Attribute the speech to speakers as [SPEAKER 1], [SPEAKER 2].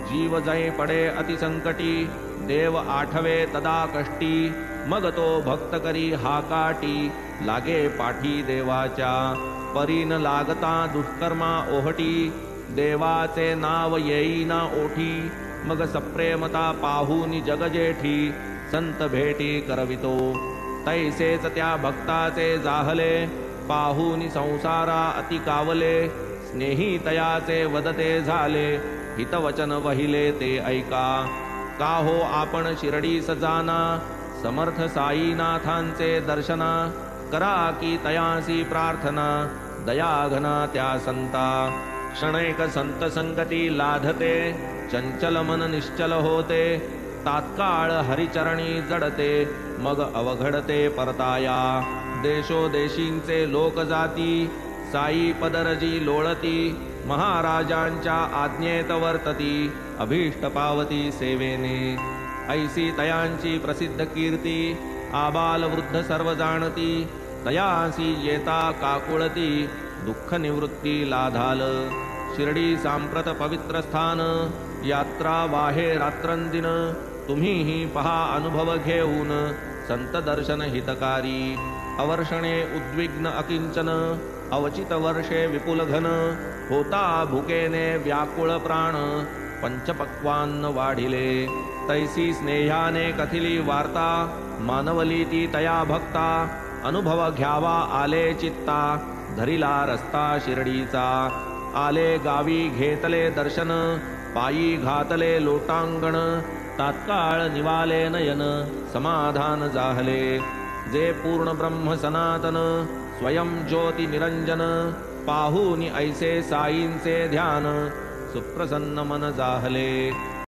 [SPEAKER 1] जीव जै पडे अतिसंकटी, देव आठवे तदा कष्टी, मग तो भक्त करी हाकाटी, लागे पाठी देवाच्या, परीन लागता दुष्कर्मा ओहटी, देवाचे नाव येईना ओठी, मग सप्रेमता पाहूनी जग जेठी, संत भेटी करवितो, तैसेच त्या भक्ताचे जाहले, पाहूनी संसारा अति कावले, स्नेही तयाचे वदते झाले, हितवचन वहिले ते ऐका, का हो आपण शिर्डीस जाना, समर्थ साईनाथांचे दर्शना, करा की तयासी प्रार्थना, दयाघना त्या संता, क्षणैक संत संगती लाधते, चंचल मन निश्चल होते, तात्काळ हरिचरणी जडते, मग अवघडते परताया, देशोदेशींचे लोक जाती, साई पदरजी लोळती, महाराजांच्या आज्ञेत वर्तती, अभीष्ट पावती सेवेने, ऐसी तयांची प्रसिद्ध कीर्ती, आबाल वृद्ध सर्व जाणती, तयासी येता काकुळती, दुःख निवृत्ती लाधाल, शिर्डी सांप्रत पवित्र स्थान, यात्रा वाहे रात्रंदिन, तुम्हीही पहा अनुभव घेऊन, संत दर्शन हितकारी, अवर्षणे उद्विग्न अकिंचन, अवचित वर्षे विपुल घन, होता भुकेने व्याकुळ प्राण, पंचपक्वान्न वाढिले, तैसी स्नेहाने कथिली वार्ता, मानवली ती तया भक्ता, अनुभव घ्यावा आले चित्ता, धरिला रस्ता शिर्डीचा, आले गावी घेतले दर्शन, पायी घातले लोटांगण, तात्काळ निवाले नयन, समाधान जाहले, जे पूर्ण ब्रह्म सनातन, स्वयं ज्योती निरंजन, पाहूनी ऐसे साईंचे ध्यान, सुप्रसन्न मन जाहले.